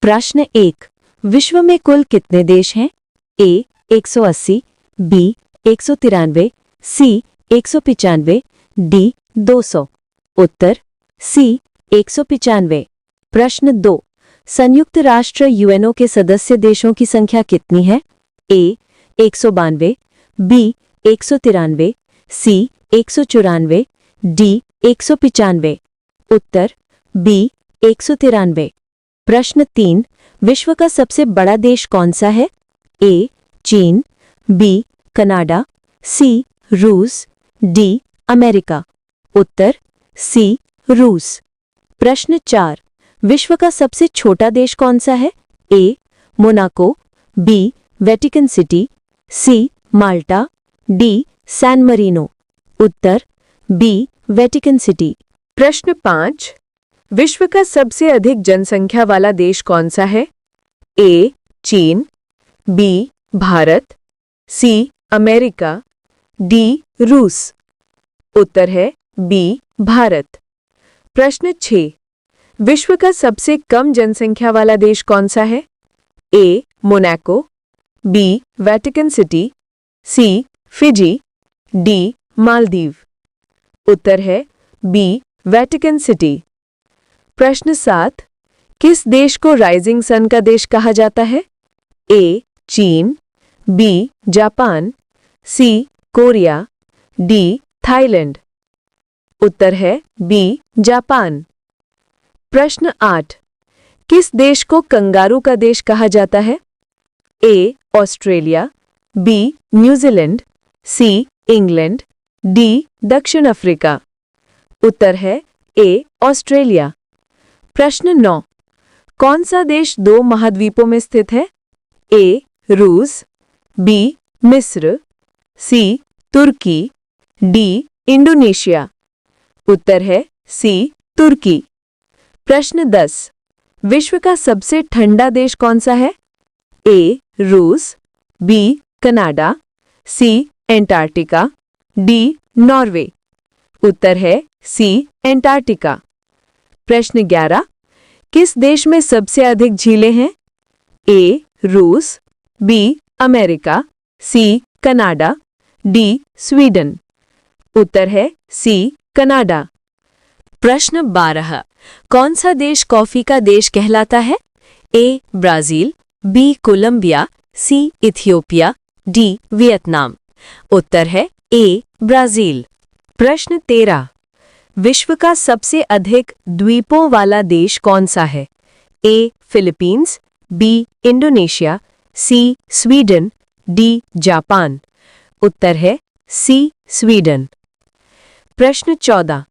प्रश्न 1। विश्व में कुल कितने देश हैं? ए 180, बी 193, सी 195, डी 200। उत्तर सी 195। प्रश्न 2। संयुक्त राष्ट्र यूएनओ के सदस्य देशों की संख्या कितनी है? ए 192, बी 193, सी 194, डी 195। उत्तर बी 193। प्रश्न 3। विश्व का सबसे बड़ा देश कौन सा है? ए चीन, बी कनाडा, सी रूस, डी अमेरिका। उत्तर सी रूस। प्रश्न 4। विश्व का सबसे छोटा देश कौन सा है? ए मोनाको, बी वेटिकन सिटी, सी माल्टा, डी सैन मरीनो। उत्तर बी वेटिकन सिटी। प्रश्न 5। विश्व का सबसे अधिक जनसंख्या वाला देश कौन सा है? ए चीन, B Bharat, C America, D रूस। उत्तर है बी भारत। प्रश्न 6। विश्व का सबसे कम जनसंख्या वाला देश कौन सा है? ए मोनाको, बी वेटिकन सिटी, सी फिजी, डी मालदीव। उत्तर है बी वेटिकन सिटी। प्रश्न 7। किस देश को राइजिंग सन का देश कहा जाता है? ए चीन, बी जापान, सी कोरिया, डी थाईलैंड। उत्तर है बी जापान। प्रश्न 8। किस देश को कंगारू का देश कहा जाता है? A Australia, B New Zealand, C England, D दक्षिण अफ्रीका। उत्तर है ए ऑस्ट्रेलिया। प्रश्न 9। कौन सा देश 2 महाद्वीपों में स्थित है? ए रूस, बी मिस्र, सी तुर्की, डी इंडोनेशिया। उत्तर है सी तुर्की। प्रश्न 10। विश्व का सबसे ठंडा देश कौन सा है? ए रूस, बी कनाडा, सी एंटार्क्टिका, डी नॉर्वे। उत्तर है सी एंटार्क्टिका। प्रश्न 11। किस देश में सबसे अधिक झीलें हैं? ए रूस, B America, C Canada, D Sweden. उत्तर है सी कनाडा। प्रश्न 12। कौन सा देश कॉफी का देश कहलाता है? A Brazil, B Colombia, C Ethiopia, D Vietnam. उत्तर है ए ब्राजील। प्रश्न 13। विश्व का सबसे अधिक द्वीपों वाला देश कौन सा है? ए फिलीपींस, बी इंडोनेशिया, सी स्वीडन, डी जापान। उत्तर है सी स्वीडन। प्रश्न 14।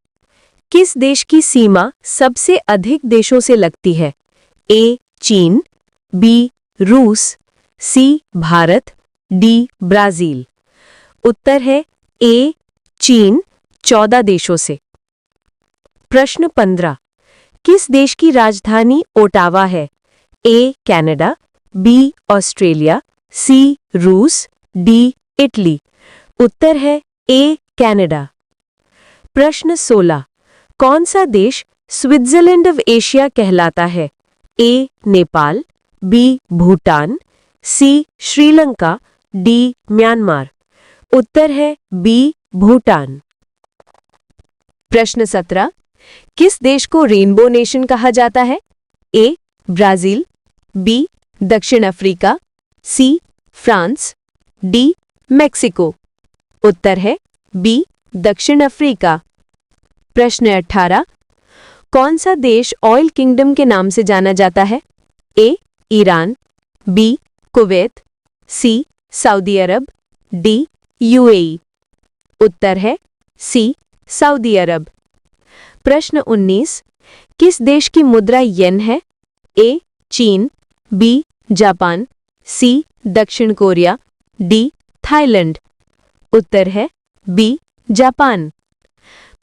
किस देश की सीमा सबसे अधिक देशों से लगती है? ए चीन, बी रूस, सी भारत, डी ब्राजील। उत्तर है ए चीन 14 देशों से। प्रश्न 15। किस देश की राजधानी ओटावा है? ए कनाडा, बी ऑस्ट्रेलिया, सी रूस, डी इटली। उत्तर है ए कनाडा। प्रश्न 16। कौन सा देश स्विट्जरलैंड ऑफ एशिया कहलाता है? ए नेपाल, बी भूटान, सी श्रीलंका, डी म्यांमार। उत्तर है बी भूटान। प्रश्न 17। किस देश को रेनबो नेशन कहा जाता है? ए ब्राजील, बी दक्षिण Africa, C France, D Mexico. उत्तर है बी दक्षिण अफ्रीका। प्रश्न 18। कौन सा देश ऑयल किंगडम के नाम से जाना जाता है? A Iran, B Kuwait, C Saudi Arab, D UAE. उत्तर है सी सऊदी अरब। प्रश्न 19। किस देश की मुद्रा येन है? ए चीन, बी जापान, सी दक्षिण कोरिया, डी थाईलैंड। उत्तर है बी जापान।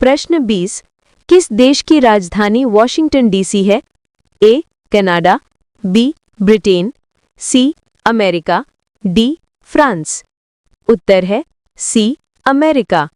प्रश्न 20। किस देश की राजधानी वॉशिंगटन डीसी है? A Canada, B Britain, C America, D France. उत्तर है सी अमेरिका।